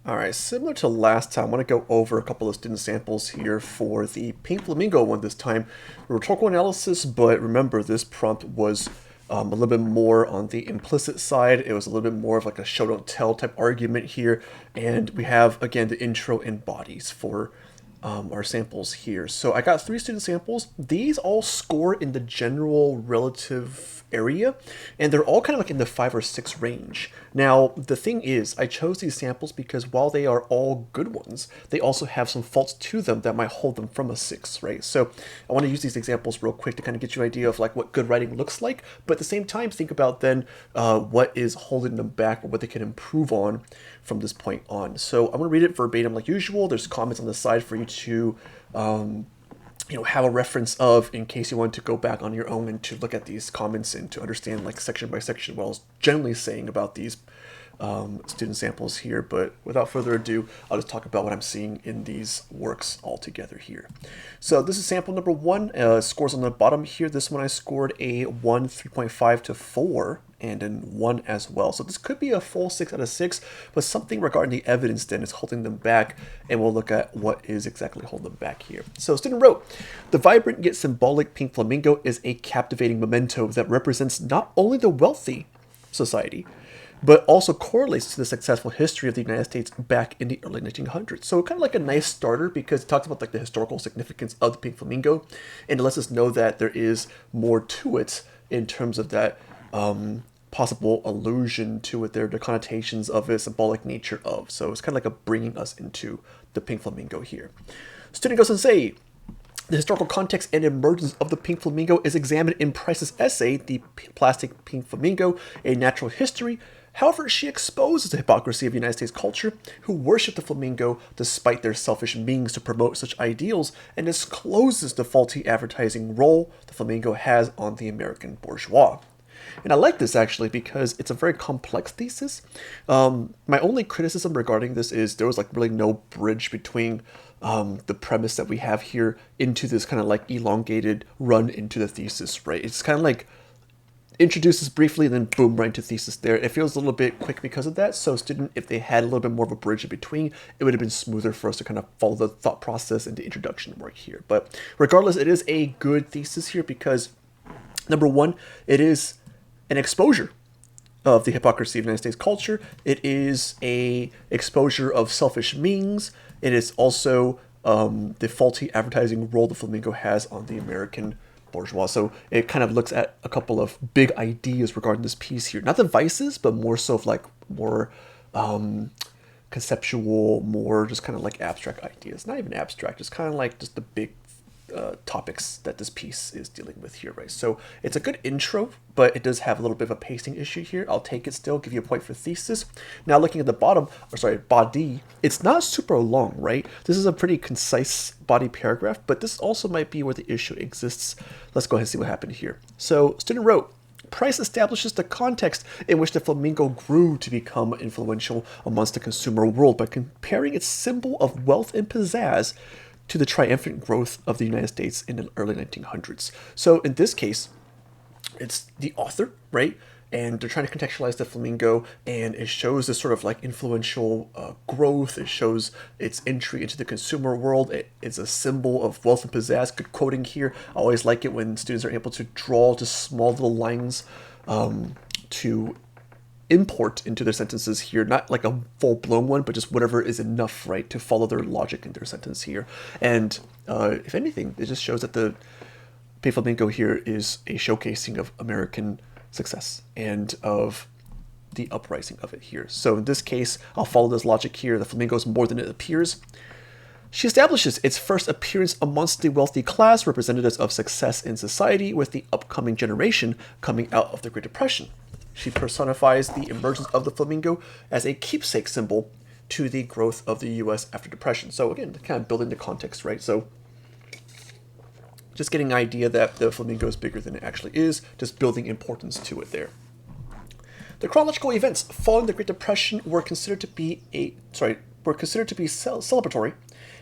All right, similar to last time, I want to go over a couple of student samples here for the pink flamingo one this time. Rhetorical analysis, but remember this prompt was a little bit more on the implicit side. It was a little bit more of like a show don't tell type argument here. And we have, again, the intro and bodies for our samples here. So I got 3 student samples. These all score in the general relative area, and they're all kind of like in the 5 or 6 range. Now, the thing is, I chose these samples because while they are all good ones, they also have some faults to them that might hold them from a 6, right? So I want to use these examples real quick to kind of get you an idea of like what good writing looks like, but at the same time, think about then what is holding them back or what they can improve on from this point on. So I'm going to read it verbatim like usual. There's comments on the side for you to have a reference of in case you want to go back on your own and to look at these comments and to understand like section by section what I was generally saying about these student samples here. But without further ado, I'll just talk about what I'm seeing in these works all together here. So this is sample number 1. Scores on the bottom here. This one I scored a 1, 3.5 to 4. And then 1 as well. So this could be a full 6 out of 6, but something regarding the evidence then is holding them back, and we'll look at what is exactly holding them back here. So student wrote, the vibrant yet symbolic pink flamingo is a captivating memento that represents not only the wealthy society, but also correlates to the successful history of the United States back in the early 1900s. So kind of like a nice starter because it talks about like the historical significance of the pink flamingo, and it lets us know that there is more to it in terms of that possible allusion to it there, the connotations of it, symbolic nature of. So it's kind of like a bringing us into the pink flamingo here. Student goes on to say, the historical context and emergence of the pink flamingo is examined in Price's essay, The Plastic Pink Flamingo, A Natural History. However, she exposes the hypocrisy of United States culture, who worship the flamingo despite their selfish means to promote such ideals, and discloses the faulty advertising role the flamingo has on the American bourgeois. And I like this actually because it's a very complex thesis. My only criticism regarding this is there was like really no bridge between the premise that we have here into this kind of like elongated run into the thesis, right? It's kind of like introduces briefly and then boom, right into thesis there. It feels a little bit quick because of that. So student, if they had a little bit more of a bridge in between, it would have been smoother for us to kind of follow the thought process and the introduction work here. But regardless, it is a good thesis here because number 1, it is an exposure of the hypocrisy of United States culture. It is a exposure of selfish means. It is also the faulty advertising role the flamingo has on the American bourgeois. So it kind of looks at a couple of big ideas regarding this piece here. Not the vices, but more so of like more conceptual, more just kind of like abstract ideas. Not even abstract, just kind of like just the big topics that this piece is dealing with here, right? So it's a good intro, but it does have a little bit of a pacing issue here. I'll take it still, give you a point for thesis. Now looking at the body, it's not super long, right? This is a pretty concise body paragraph, but this also might be where the issue exists. Let's go ahead and see what happened here. So student wrote, Price establishes the context in which the flamingo grew to become influential amongst the consumer world by comparing its symbol of wealth and pizzazz to the triumphant growth of the United States in the early 1900s. So in this case, it's the author, right? And they're trying to contextualize the flamingo, and it shows this sort of like influential growth. It shows its entry into the consumer world. It's a symbol of wealth and pizzazz. Good quoting here. I always like it when students are able to draw just small little lines to import into their sentences here, not like a full-blown one, but just whatever is enough, right, to follow their logic in their sentence here. And if anything, it just shows that the pink flamingo here is a showcasing of American success and of the uprising of it here. So in this case, I'll follow this logic here. The flamingo is more than it appears. She establishes its first appearance amongst the wealthy class, representatives of success in society, with the upcoming generation coming out of the Great Depression. She personifies the emergence of the flamingo as a keepsake symbol to the growth of the U.S. after Depression. So again, kind of building the context, right? So just getting an idea that the flamingo is bigger than it actually is, just building importance to it there. The chronological events following the Great Depression were considered to be celebratory,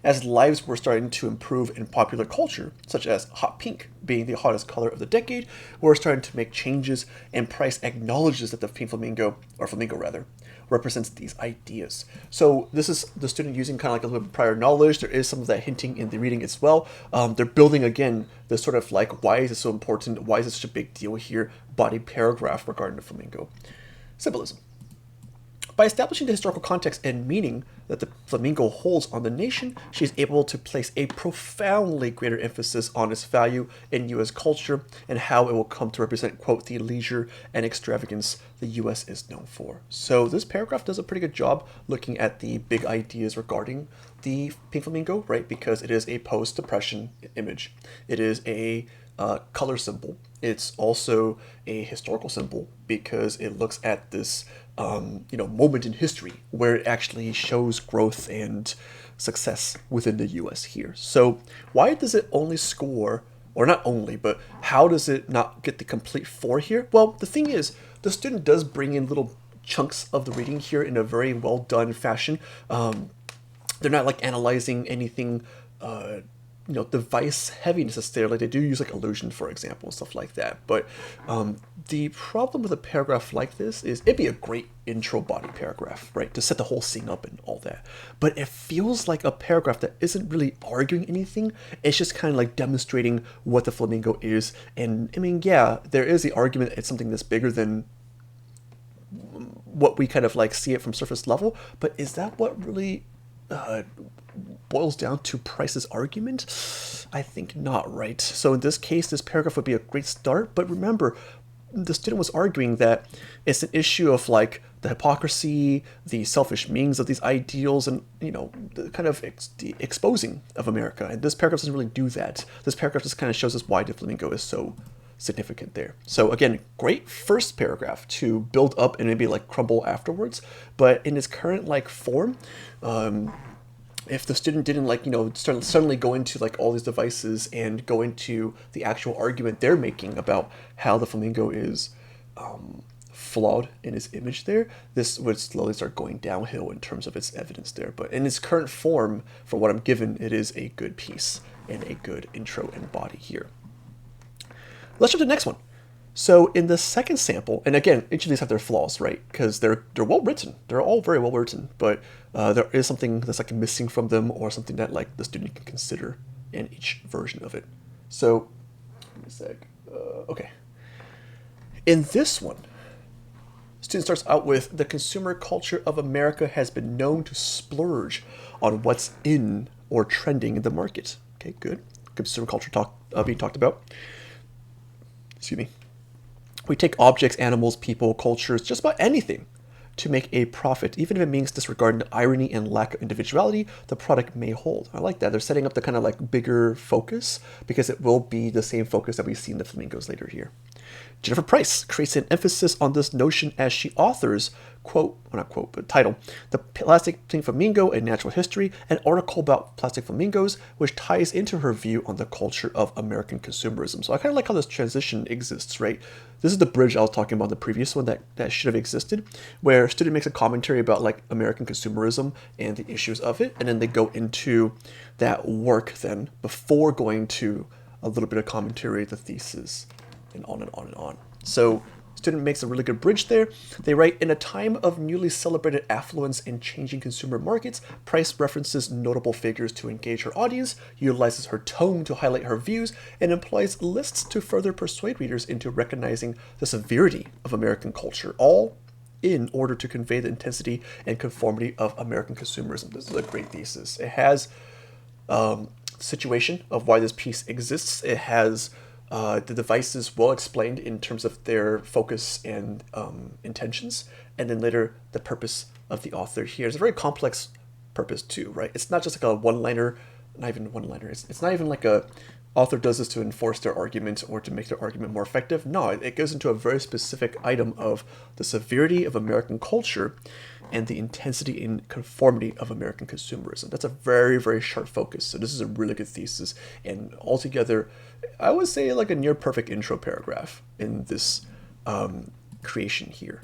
as lives were starting to improve in popular culture, such as hot pink being the hottest color of the decade, were starting to make changes, and Price acknowledges that the pink flamingo, or flamingo rather, represents these ideas. So this is the student using kind of like a little bit prior knowledge. There is some of that hinting in the reading as well. They're building, again, this sort of like, why is it so important? Why is it such a big deal here? Body paragraph regarding the flamingo. Symbolism. By establishing the historical context and meaning that the flamingo holds on the nation, she is able to place a profoundly greater emphasis on its value in U.S. culture and how it will come to represent, quote, the leisure and extravagance the U.S. is known for. So this paragraph does a pretty good job looking at the big ideas regarding the pink flamingo, right? Because it is a post-depression image. It is a color symbol. It's also a historical symbol because it looks at this moment in history where it actually shows growth and success within the US here. So why does it only score, or not only, but how does it not get the complete 4 here? Well, the thing is, the student does bring in little chunks of the reading here in a very well done fashion. They're not like analyzing anything device heavy necessarily. They do use like illusion, for example, and stuff like that. But the problem with a paragraph like this is it'd be a great intro body paragraph, right, to set the whole scene up and all that. But it feels like a paragraph that isn't really arguing anything. It's just kind of like demonstrating what the flamingo is. And I mean, yeah, there is the argument it's something that's bigger than what we kind of like see it from surface level. But is that what really boils down to Price's argument? I think not, right? So in this case, this paragraph would be a great start. But remember, the student was arguing that it's an issue of like the hypocrisy, the selfish means of these ideals, and the kind of the exposing of America. And this paragraph doesn't really do that. This paragraph just kind of shows us why the flamingo is so significant there. So again, great first paragraph to build up and maybe like crumble afterwards. But in its current like form, if the student didn't suddenly go into like all these devices and go into the actual argument they're making about how the flamingo is flawed in its image there, this would slowly start going downhill in terms of its evidence there. But in its current form, for what I'm given, it is a good piece and a good intro and body here. Let's jump to the next one. So in the second sample, and again, each of these have their flaws, right? Because they're well written. They're all very well written, but there is something that's like missing from them, or something that like the student can consider in each version of it. So, give me a sec. Okay. In this one, student starts out with, the consumer culture of America has been known to splurge on what's in or trending in the market. Okay, good. Consumer culture being talked about. Excuse me. We take objects, animals, people, cultures, just about anything to make a profit, even if it means disregarding the irony and lack of individuality the product may hold. I like that. They're setting up the kind of like bigger focus, because it will be the same focus that we see in the flamingos later here. Jennifer Price creates an emphasis on this notion as she authors, quote, well, not quote, but title, The Plastic Pink Flamingo, A Natural History, an article about plastic flamingos, which ties into her view on the culture of American consumerism. So I kind of like how this transition exists, right? This is the bridge I was talking about in the previous one that should have existed, where a student makes a commentary about like American consumerism and the issues of it, and then they go into that work then before going to a little bit of commentary, the thesis, and on and on and on. So student makes a really good bridge there. They write, in a time of newly celebrated affluence and changing consumer markets, Price references notable figures to engage her audience, utilizes her tone to highlight her views, and employs lists to further persuade readers into recognizing the severity of American culture, all in order to convey the intensity and conformity of American consumerism. This is a great thesis. It has situation of why this piece exists. It has the devices well explained in terms of their focus and intentions, and then later the purpose of the author here. It's a very complex purpose too, right? It's not just like a one-liner, not even one-liner. It's not even like a author does this to enforce their argument or to make their argument more effective. No, it goes into a very specific item of the severity of American culture and the intensity and conformity of American consumerism. That's a very, very sharp focus. So this is a really good thesis. And altogether, I would say like a near perfect intro paragraph in this creation here.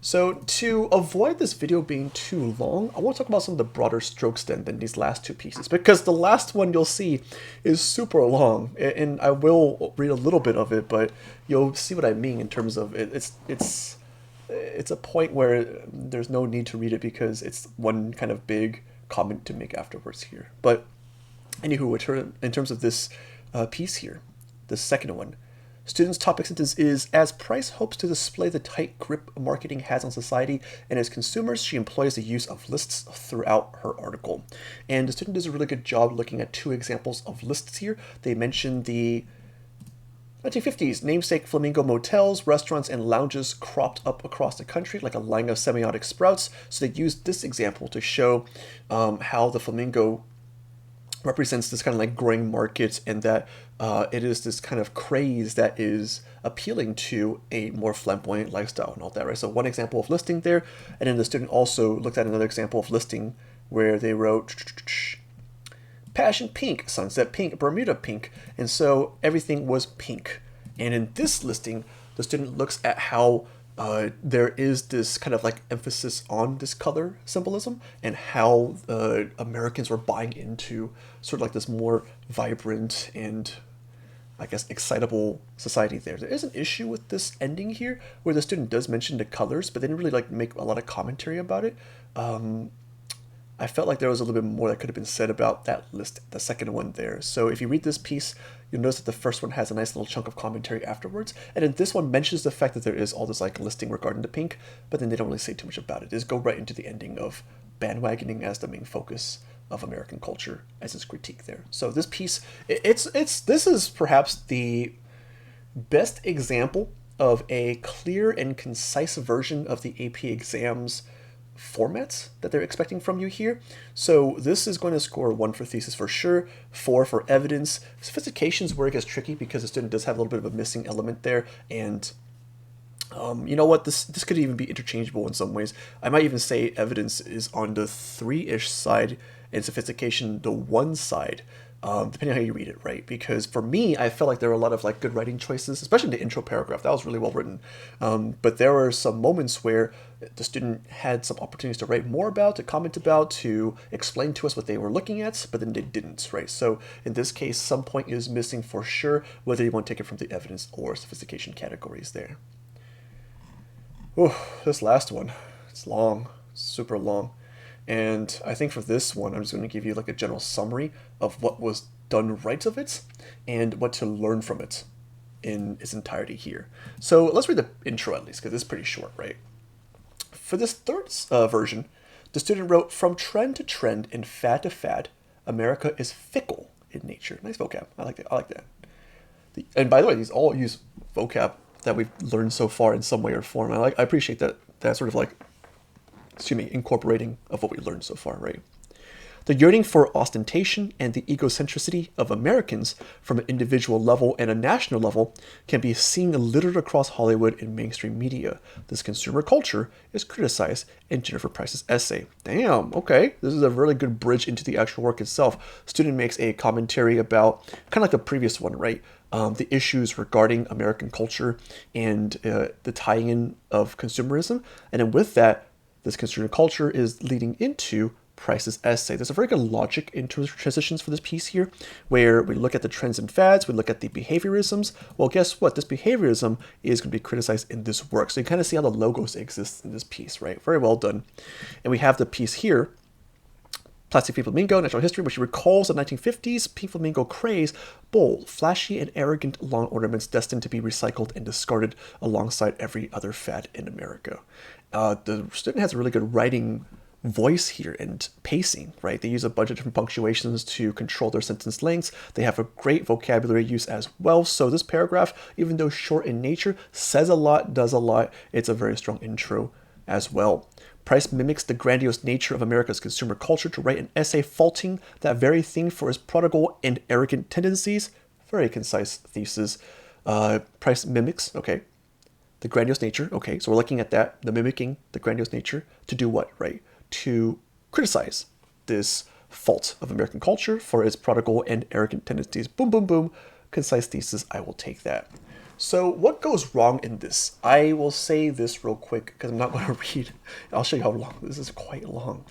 So to avoid this video being too long, I want to talk about some of the broader strokes then than these last two pieces, because the last one you'll see is super long, and I will read a little bit of it, but you'll see what I mean in terms of it's it's a point where there's no need to read it because it's one kind of big comment to make afterwards here. But anywho, in terms of this piece here, the second one, student's topic sentence is, as Price hopes to display the tight grip marketing has on society and as consumers, she employs the use of lists throughout her article. And the student does a really good job looking at two examples of lists here. They mention the 1950s namesake Flamingo motels, restaurants, and lounges cropped up across the country like a line of semiotic sprouts. So they used this example to show how the Flamingo represents this kind of like growing market, and that it is this kind of craze that is appealing to a more flamboyant lifestyle and all that, right? So one example of listing there, and then the student also looked at another example of listing where they wrote passion pink, sunset pink, Bermuda pink, and so everything was pink. And in this listing, the student looks at how there is this kind of like emphasis on this color symbolism and how Americans were buying into sort of like this more vibrant and, I guess, excitable society there. There is an issue with this ending here where the student does mention the colors, but they didn't really like make a lot of commentary about it. I felt like there was a little bit more that could have been said about that list, the second one there. So if you read this piece, you'll notice that the first one has a nice little chunk of commentary afterwards. And then this one mentions the fact that there is all this like listing regarding the pink, but then they don't really say too much about it. They just go right into the ending of bandwagoning as the main focus of American culture as its critique there. So this piece, this is perhaps the best example of a clear and concise version of the AP exams formats that they're expecting from you here. So this is going to score 1 for thesis for sure, 4 for evidence. Sophistication is where it gets tricky because the student does have a little bit of a missing element there, and you know what, this could even be interchangeable in some ways. I might even say evidence is on the 3-ish side and sophistication the 1 side. Depending on how you read it, right? Because for me, I felt like there were a lot of like good writing choices, especially in the intro paragraph. That was really well written. But there were some moments where the student had some opportunities to write more about, to comment about, to explain to us what they were looking at, but then they didn't, right? So in this case, some point is missing for sure, whether you want to take it from the evidence or sophistication categories there. Oh, this last one, it's long, super long. And I think for this one, I'm just going to give you like a general summary of what was done right of it and what to learn from it in its entirety here. So let's read the intro at least, because it's pretty short, right? For this third version, the student wrote, from trend to trend and fad to fad, America is fickle in nature. Nice vocab. I like that. I like that. And by the way, these all use vocab that we've learned so far in some way or form. I appreciate that sort of like, incorporating of what we learned so far, right? The yearning for ostentation and the egocentricity of Americans from an individual level and a national level can be seen littered across Hollywood and mainstream media. This consumer culture is criticized in Jennifer Price's essay. Damn, okay. This is a really good bridge into the actual work itself. Student makes a commentary about, kind of like the previous one, right? The issues regarding American culture and the tying in of consumerism. And then with that, this consumer culture is leading into Price's essay. There's a very good logic into transitions for this piece here, where we look at the trends and fads, we look at the behaviorisms. Well, guess what? This behaviorism is going to be criticized in this work. So you kind of see how the logos exist in this piece, right? Very well done. And we have the piece here, Plastic Pink Flamingo, Natural History, which recalls the 1950s Pink Flamingo craze, bold, flashy, and arrogant lawn ornaments destined to be recycled and discarded alongside every other fad in America. The student has a really good writing voice here and pacing, right? They use a bunch of different punctuations to control their sentence lengths. They have a great vocabulary use as well. So this paragraph, even though short in nature, says a lot, does a lot. It's a very strong intro as well. Price mimics the grandiose nature of America's consumer culture to write an essay faulting that very thing for its prodigal and arrogant tendencies. Very concise thesis. Price mimics, okay, the grandiose nature, okay, so we're looking at that, the mimicking, the grandiose nature, to do what, right? To criticize this fault of American culture for its prodigal and arrogant tendencies. Boom, boom, boom. Concise thesis, I will take that. So what goes wrong in this? I will say this real quick because I'm not going to read. I'll show you how long. This is quite long.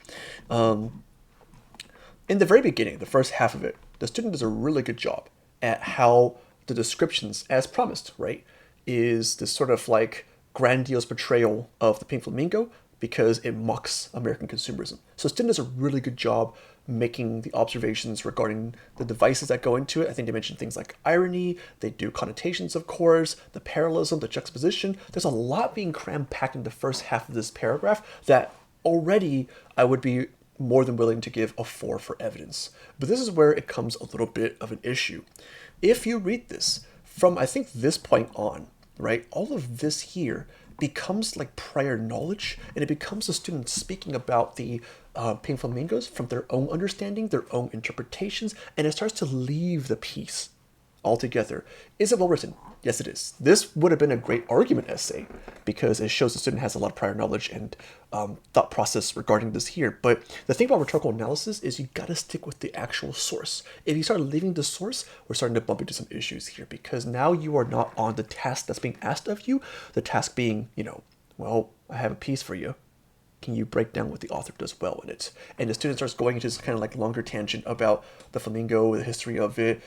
In the very beginning, the first half of it, the student does a really good job at how the descriptions, as promised, right, is this sort of like grandiose portrayal of the pink flamingo because it mocks American consumerism. So Stin does a really good job making the observations regarding the devices that go into it. I think they mention things like irony, they do connotations, of course, the parallelism, the juxtaposition. There's a lot being crammed packed in the first half of this paragraph that already I would be more than willing to give a 4 for evidence. But this is where it comes a little bit of an issue. If you read this from, I think, this point on, right, all of this here becomes like prior knowledge, and it becomes the student speaking about the pink flamingos from their own understanding, their own interpretations, and it starts to leave the piece altogether. Is it well written? Yes, it is. This would have been a great argument essay because it shows the student has a lot of prior knowledge and thought process regarding this here. But the thing about rhetorical analysis is you got to stick with the actual source. If you start leaving the source, we're starting to bump into some issues here because now you are not on the task that's being asked of you. The task being, well, I have a piece for you. Can you break down what the author does well in it? And the student starts going into this kind of like longer tangent about the flamingo, the history of it,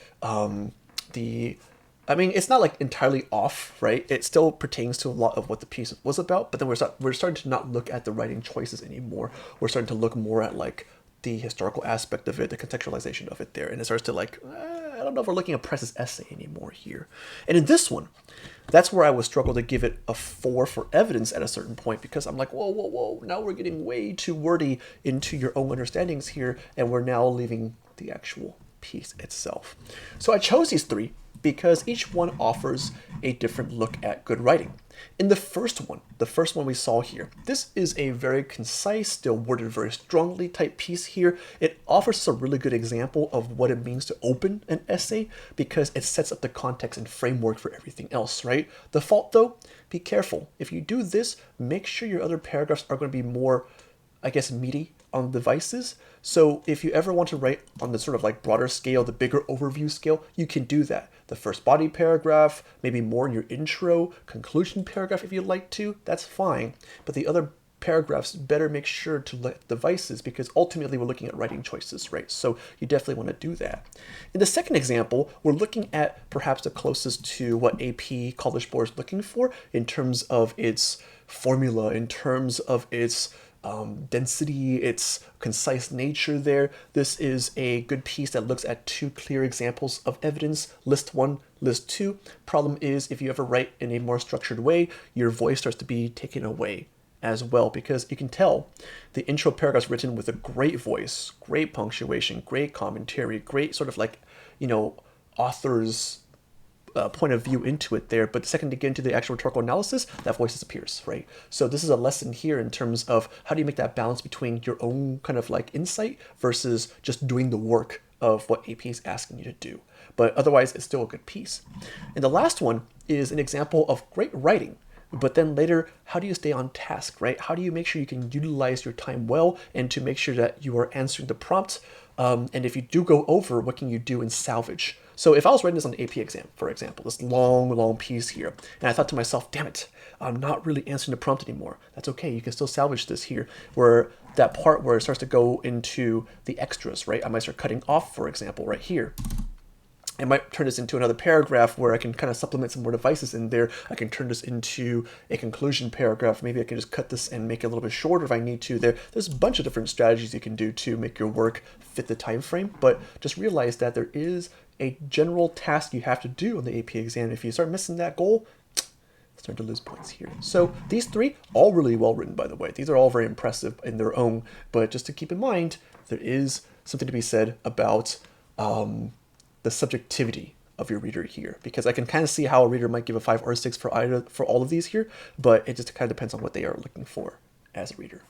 it's not like entirely off, right? It still pertains to a lot of what the piece was about, but then we're starting to not look at the writing choices anymore. We're starting to look more at like the historical aspect of it, the contextualization of it there, and it starts to like, I don't know if we're looking at Press's essay anymore here. And in this one, that's where I would struggle to give it a 4 for evidence at a certain point because I'm like, whoa, now we're getting way too wordy into your own understandings here, and we're now leaving the actual piece itself. So I chose these 3 because each one offers a different look at good writing. In the first one we saw here, this is a very concise, still worded very strongly type piece here. It offers us a really good example of what it means to open an essay because it sets up the context and framework for everything else, right? The fault though, be careful. If you do this, make sure your other paragraphs are going to be more, meaty on devices. So if you ever want to write on the sort of like broader scale, the bigger overview scale, you can do that. The first body paragraph, maybe more in your intro, conclusion paragraph if you'd like to, that's fine. But the other paragraphs better make sure to let devices because ultimately we're looking at writing choices, right? So you definitely want to do that. In the second example, we're looking at perhaps the closest to what AP College Board is looking for in terms of its formula, in terms of its density, its concise nature there. This is a good piece that looks at 2 clear examples of evidence, list 1, list 2. Problem is, if you ever write in a more structured way, your voice starts to be taken away as well because you can tell the intro paragraph is written with a great voice, great punctuation, great commentary, great sort of like, author's point of view into it there, but the second you get into the actual rhetorical analysis, that voice disappears, right? So this is a lesson here in terms of how do you make that balance between your own kind of like insight versus just doing the work of what AP is asking you to do. But otherwise, it's still a good piece. And the last one is an example of great writing, but then later, how do you stay on task, right? How do you make sure you can utilize your time well and to make sure that you are answering the prompt? And if you do go over, what can you do in salvage? So if I was writing this on the AP exam, for example, this long piece here, and I thought to myself, damn it, I'm not really answering the prompt anymore. That's okay, you can still salvage this here, where that part where it starts to go into the extras, right? I might start cutting off, for example, right here. I might turn this into another paragraph where I can kind of supplement some more devices in there. I can turn this into a conclusion paragraph. Maybe I can just cut this and make it a little bit shorter if I need to. There's a bunch of different strategies you can do to make your work fit the time frame, but just realize that there is a general task you have to do on the AP exam. If you start missing that goal, start to lose points here. So these 3, all really well written, by the way. These are all very impressive in their own, but just to keep in mind, there is something to be said about the subjectivity of your reader here, because I can kind of see how a reader might give a 5 or a 6 for all of these here, but it just kind of depends on what they are looking for as a reader.